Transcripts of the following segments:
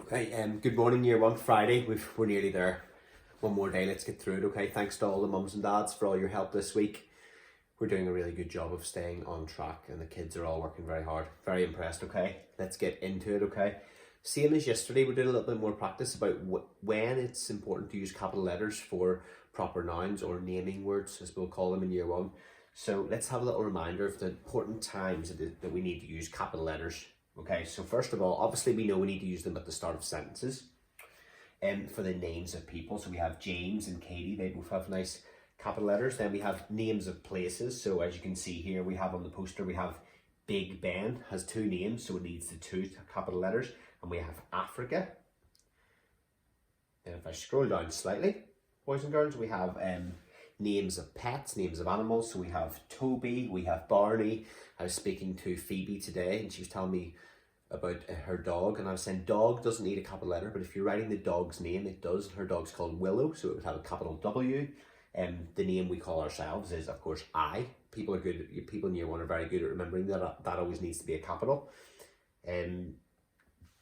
Okay, good morning, year one, Friday. We're nearly there. One more day, let's get through it, okay? Thanks to all the mums and dads for all your help this week. We're doing a really good job of staying on track and the kids are all working very hard. Very impressed, okay? Let's get into it, okay? Same as yesterday, we did a little bit more practice about when it's important to use capital letters for proper nouns or naming words, as we'll call them in year one. So let's have a little reminder of the important times that we need to use capital letters. Okay, so first of all, obviously we know we need to use them at the start of sentences and for the names of people. So we have James and Katie, they both have nice capital letters. Then we have names of places. So as you can see here, we have on the poster, we have Big Ben has two names, so it needs the two capital letters. And we have Africa. Then if I scroll down slightly, boys and girls, we have names of pets, names of animals. So we have Toby, we have Barney. I was speaking to Phoebe today and she was telling me about her dog, and I was saying dog doesn't need a capital letter, but if you're writing the dog's name, it does. Her dog's called Willow, so it would have a capital W. The name we call ourselves is, of course, I. People are good. People in year one are very good at remembering that always needs to be a capital.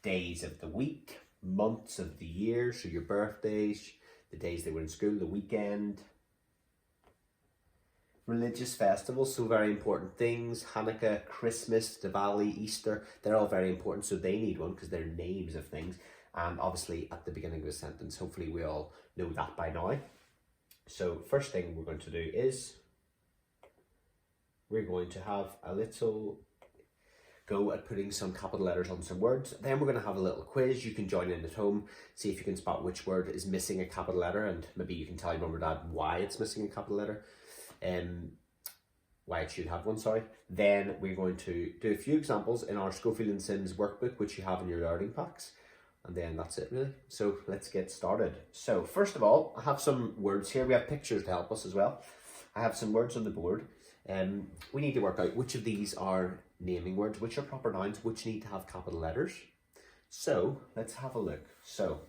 Days of the week, months of the year, so your birthdays, the days they were in school, the weekend. Religious festivals, so very important things. Hanukkah, Christmas, Diwali, Easter, they're all very important, so they need one because they're names of things. And obviously at the beginning of a sentence, hopefully we all know that by now. So first thing we're going to do is we're going to have a little go at putting some capital letters on some words. Then we're going to have a little quiz. You can join in at home, see if you can spot which word is missing a capital letter, and maybe you can tell your mum or dad why it's missing a capital letter. Why it should have one, sorry. Then we're going to do a few examples in our Schofield and Sims workbook, which you have in your learning packs. And then that's it really. So let's get started. So first of all, I have some words here. We have pictures to help us as well. I have some words on the board. We need to work out which of these are naming words, which are proper nouns, which need to have capital letters. So let's have a look. So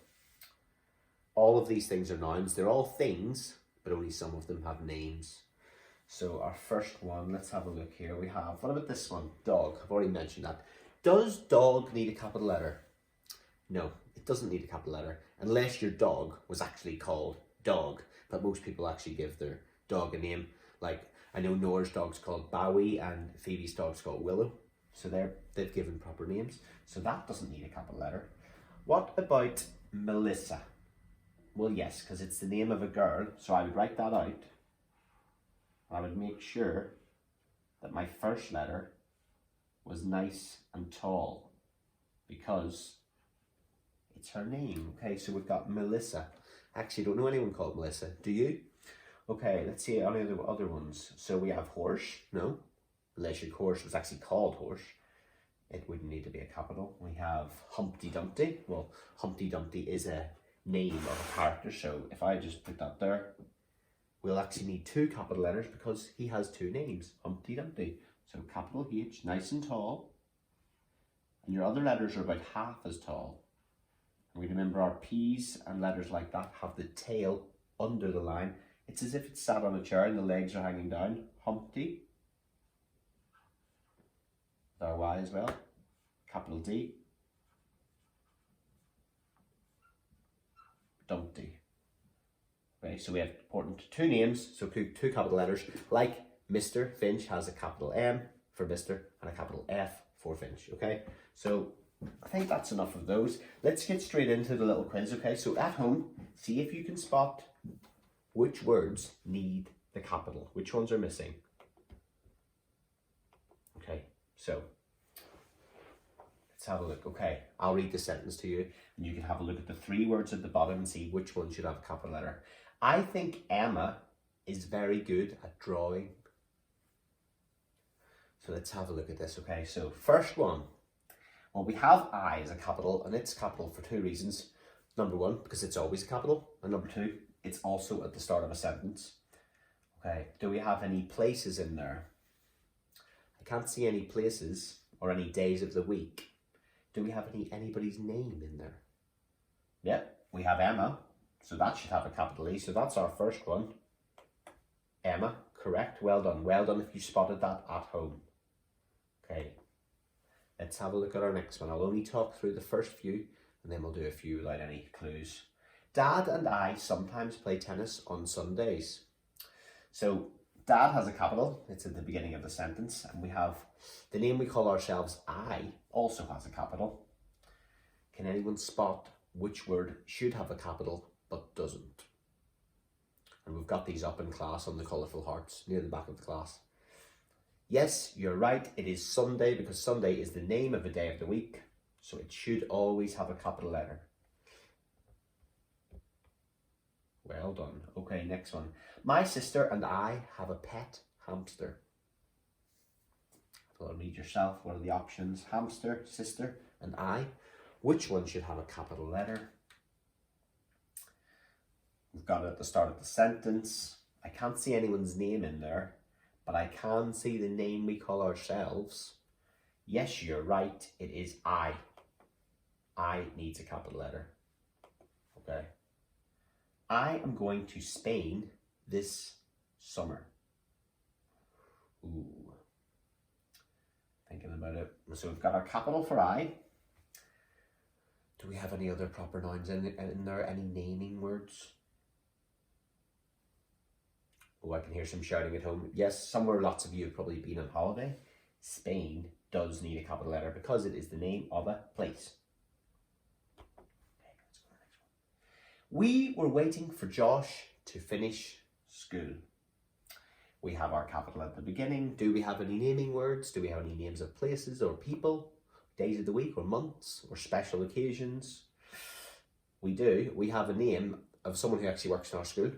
all of these things are nouns. They're all things, but only some of them have names. So our first one, let's have a look here. We have, what about this one? Dog. I've already mentioned that. Does dog need a capital letter? No, it doesn't need a capital letter, unless your dog was actually called Dog. But most people actually give their dog a name. Like, I know Nora's dog's called Bowie and Phoebe's dog's called Willow. So they've given proper names. So that doesn't need a capital letter. What about Melissa? Well, yes, because it's the name of a girl. So I would write that out. I would make sure that my first letter was nice and tall because it's her name. Okay, so we've got Melissa. I actually don't know anyone called Melissa. Do you? Okay, let's see any other ones. So we have horse. No, unless your horse was actually called horse, it wouldn't need to be a capital. We have Humpty Dumpty. Well, Humpty Dumpty is a name of a character, so if I just put that there, we'll actually need two capital letters because he has two names, Humpty Dumpty. So capital H, nice and tall. And your other letters are about half as tall. And we remember our P's and letters like that have the tail under the line. It's as if it's sat on a chair and the legs are hanging down. Humpty. With our Y as well. Capital D. Dumpty. Okay, so we have important two names, so two capital letters, like Mr. Finch has a capital M for Mr. and a capital F for Finch, okay? So I think that's enough of those. Let's get straight into the little quiz, okay? So at home, see if you can spot which words need the capital, which ones are missing. Okay, so let's have a look. Okay, I'll read the sentence to you and you can have a look at the three words at the bottom and see which one should have a capital letter. I think Emma is very good at drawing. So let's have a look at this, okay? So first one, well, we have I as a capital, and it's capital for two reasons. Number one, because it's always a capital, and number two, it's also at the start of a sentence. Okay, do we have any places in there? I can't see any places or any days of the week. Do we have anybody's name in there? Yep, we have Emma. So that should have a capital E. So that's our first one. Emma, correct. Well done. Well done if you spotted that at home. Okay. Let's have a look at our next one. I'll only talk through the first few And then we'll do a few without any clues. Dad and I sometimes play tennis on Sundays. So Dad has a capital, it's at the beginning of the sentence, and we have the name we call ourselves, I, also has a capital. Can anyone spot which word should have a capital but doesn't? And we've got these up in class on the colourful hearts near the back of the class. Yes, you're right, it is Sunday because Sunday is the name of a day of the week, so it should always have a capital letter. Well done. Okay, next one. My sister and I have a pet hamster. So read yourself. What are the options? Hamster, sister, and I. Which one should have a capital letter? We've got it at the start of the sentence. I can't see anyone's name in there, but I can see the name we call ourselves. Yes, you're right. It is I. I needs a capital letter. Okay. I am going to Spain this summer. Ooh. Thinking about it. So we've got our capital for I. Do we have any other proper nouns in there? Any naming words? Oh, I can hear some shouting at home. Yes, somewhere lots of you have probably been on holiday. Spain does need a capital letter because it is the name of a place. We were waiting for Josh to finish school. We have our capital at the beginning. Do we have any naming words? Do we have any names of places or people, days of the week or months or special occasions? We do. We have a name of someone who actually works in our school,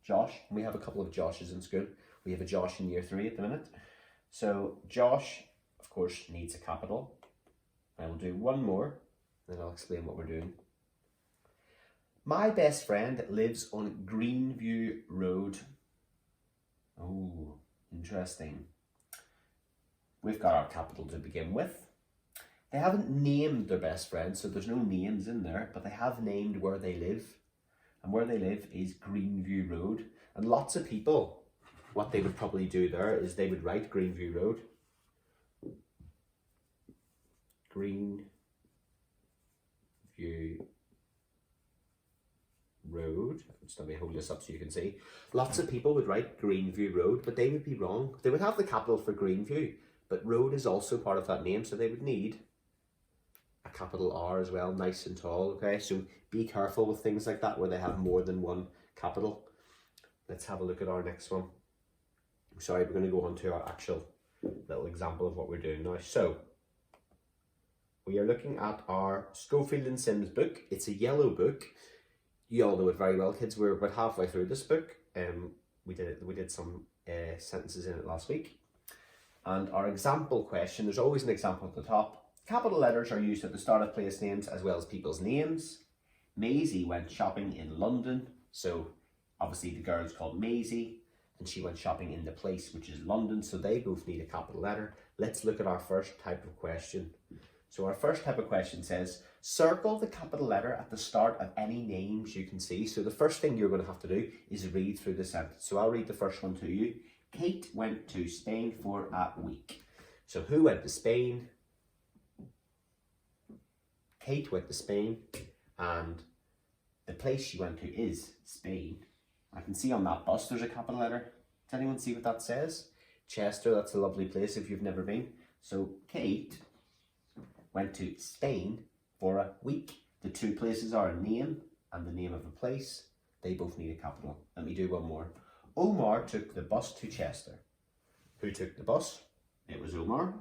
Josh. We have a couple of Joshes in school. We have a Josh in year 3 at the minute. So Josh, of course, needs a capital. I will do one more, then I'll explain what we're doing. My best friend lives on Greenview Road. Oh, interesting. We've got our capital to begin with. They haven't named their best friend, so there's no names in there, but they have named where they live. And where they live is Greenview Road. And lots of people, what they would probably do there is they would write Greenview Road. Greenview Road. Just let me hold this up so you can see. Lots of people would write Greenview Road, but they would be wrong. They would have the capital for Greenview, but road is also part of that name, so they would need a capital R as well, nice and tall, okay? So be careful with things like that where they have more than one capital. Let's have a look at our next one. Sorry, we're going to go on to our actual little example of what we're doing now. So we are looking at our Schofield and Sims book. It's a yellow book. You all know it very well, kids. We're about halfway through this book. We did some sentences in it last week. And our example question, there's always an example at the top. Capital letters are used at the start of place names as well as people's names. Maisie went shopping in London. So obviously the girl's called Maisie and she went shopping in the place, which is London. So they both need a capital letter. Let's look at our first type of question. So our first type of question says, circle the capital letter at the start of any names you can see. So the first thing you're going to have to do is read through the sentence. So I'll read the first one to you. Kate went to Spain for a week. So who went to Spain? Kate went to Spain, and the place she went to is Spain. I can see on that bus there's a capital letter. Does anyone see what that says? Chester, that's a lovely place if you've never been. So Kate went to Spain for a week. The two places are a name and the name of a place. They both need a capital. Let me do one more. Omar took the bus to Chester. Who took the bus? It was Omar.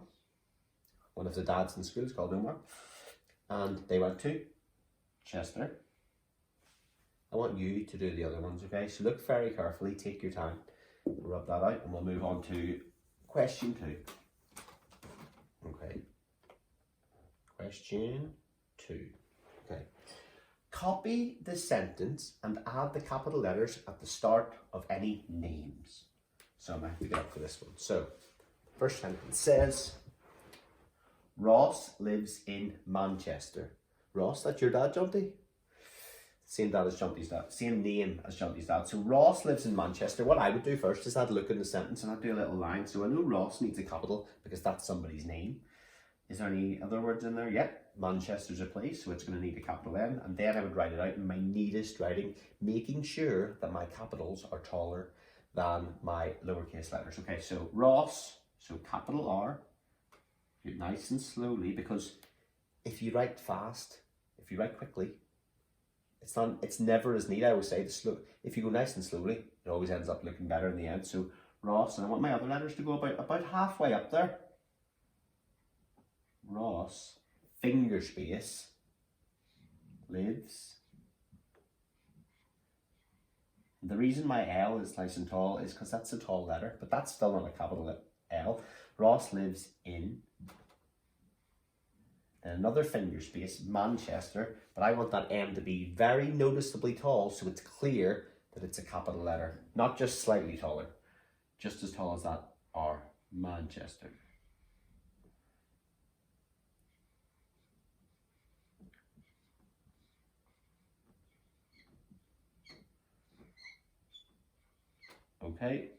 One of the dads in school is called Omar. And they went to Chester. I want you to do the other ones, okay? So look very carefully, take your time, rub that out, and we'll move on to question 2. Okay. Question 2. Okay. Copy the sentence and add the capital letters at the start of any names. So I might have to get up for this one. So, first sentence says, Ross lives in Manchester. Ross, that's your dad, Jonty? Same dad as Jonty's dad. Same name as Jonty's dad. So Ross lives in Manchester. What I would do first is I'd look in the sentence and I'd do a little line. So I know Ross needs a capital because that's somebody's name. Is there any other words in there? Yep. Manchester's a place, so it's going to need a capital M, and then I would write it out in my neatest writing, making sure that my capitals are taller than my lowercase letters. Okay, so Ross, so capital R, do it nice and slowly, because if you write fast, if you write quickly, it's never as neat. I always say if you go nice and slowly, it always ends up looking better in the end. So Ross, and I want my other letters to go about halfway up there. Ross, finger space, lives. The reason my L is nice and tall is because that's a tall letter, but that's still not a capital L. Ross lives in, and another finger space, Manchester, but I want that M to be very noticeably tall so it's clear that it's a capital letter, not just slightly taller, just as tall as that R, Manchester. Okay,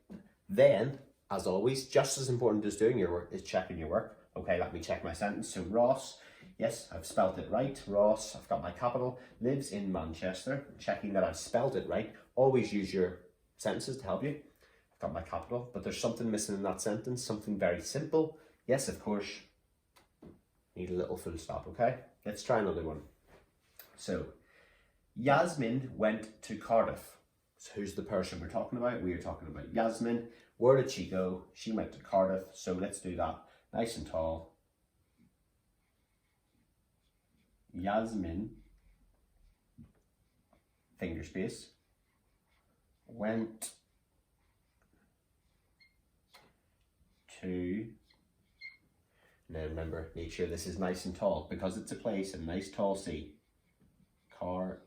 then, as always, just as important as doing your work is checking your work. Okay, let me check my sentence. So Ross, yes, I've spelt it right. Ross, I've got my capital, lives in Manchester. Checking that I've spelled it right. Always use your sentences to help you. I've got my capital, but there's something missing in that sentence, something very simple. Yes, of course, need a little full stop, okay? Let's try another one. So, Yasmin went to Cardiff. So who's the person we're talking about? We are talking about Yasmin. Where did she go? She went to Cardiff. So let's do that. Nice and tall. Yasmin, finger space, went to, now remember, make sure this is nice and tall because it's a place, a nice tall C. Cardiff.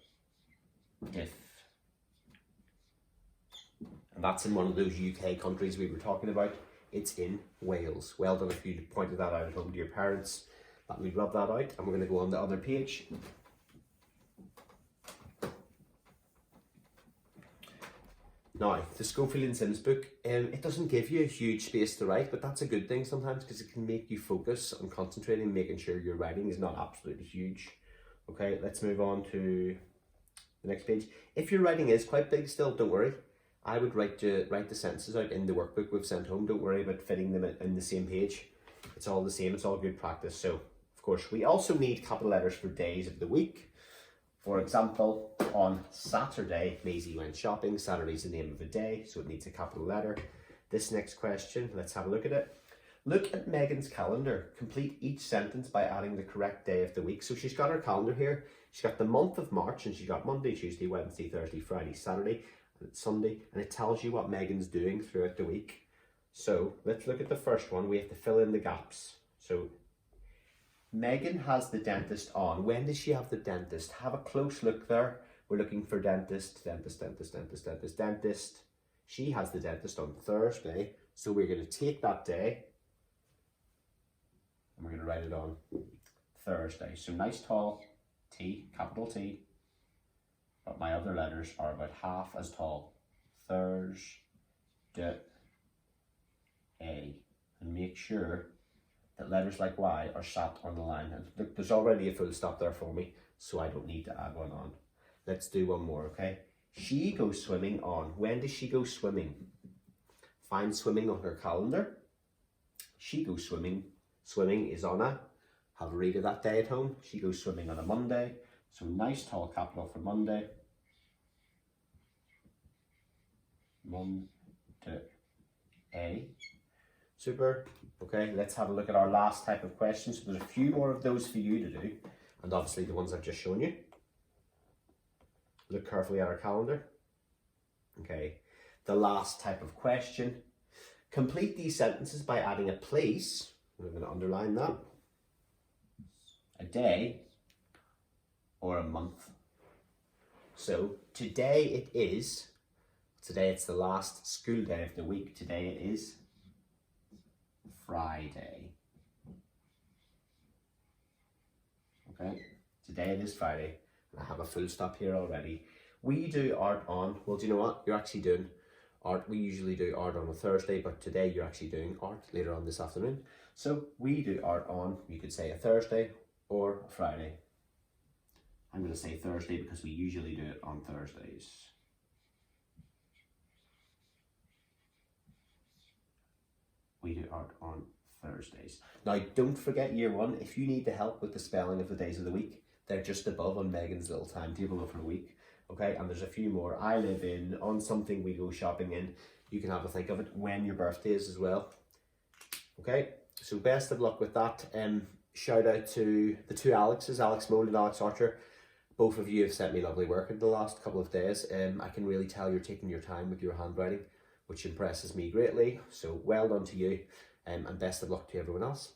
And that's in one of those UK countries we were talking about. It's in Wales. Well done if you pointed that out at home to your parents. Let me rub that out and we're going to go on the other page. Now, the Schofield and Sims book, it doesn't give you a huge space to write, but that's a good thing sometimes because it can make you focus on concentrating, making sure your writing is not absolutely huge. Okay, let's move on to the next page. If your writing is quite big still, don't worry. I would write the sentences out in the workbook we've sent home. Don't worry about fitting them in the same page. It's all the same, it's all good practice. So, of course, we also need capital letters for days of the week. For example, on Saturday, Maisie went shopping. Saturday's the name of a day, so it needs a capital letter. This next question, let's have a look at it. Look at Megan's calendar. Complete each sentence by adding the correct day of the week. So she's got her calendar here. She's got the month of March, and she's got Monday, Tuesday, Wednesday, Thursday, Friday, Saturday, and it's Sunday, and it tells you what Megan's doing throughout the week. So let's look at the first one. We have to fill in the gaps. So Megan has the dentist on. When does she have the dentist? Have a close look there. We're looking for dentist, dentist, dentist, dentist, dentist, dentist. She has the dentist on Thursday. So we're going to take that day and we're going to write it on Thursday. So nice tall T, capital T. But my other letters are about half as tall. Thursday. And make sure that letters like Y are sat on the line. And look, there's already a full stop there for me, so I don't need to add one on. Let's do one more, okay? She goes swimming on. When does she go swimming? Find swimming on her calendar. She goes swimming. Swimming is on a, have a read of that day at home. She goes swimming on a Monday. So nice tall capital for Monday. Monday. Super. Okay, let's have a look at our last type of question. So there's a few more of those for you to do, and obviously the ones I've just shown you. Look carefully at our calendar. Okay, the last type of question. Complete these sentences by adding a place. I'm going to underline that. A day or a month. So today it is. Today it's the last school day of the week. Today it is Friday. Okay, today it is Friday. I have a full stop here already. We do art on, well, do you know what? You're actually doing art. We usually do art on a Thursday, but today you're actually doing art later on this afternoon. So we do art on, you could say a Thursday or Friday? I'm going to say Thursday because we usually do it on Thursdays. We do art on Thursdays. Now, don't forget year one, if you need the help with the spelling of the days of the week, they're just above on Megan's little timetable of her week. Okay, and there's a few more. I live in, on something we go shopping in. You can have a think of it when your birthday is as well. Okay, so best of luck with that. Shout out to the two Alexes, Alex Mold and Alex Archer. Both of you have sent me lovely work in the last couple of days. I can really tell you're taking your time with your handwriting, which impresses me greatly. So well done to you, and best of luck to everyone else.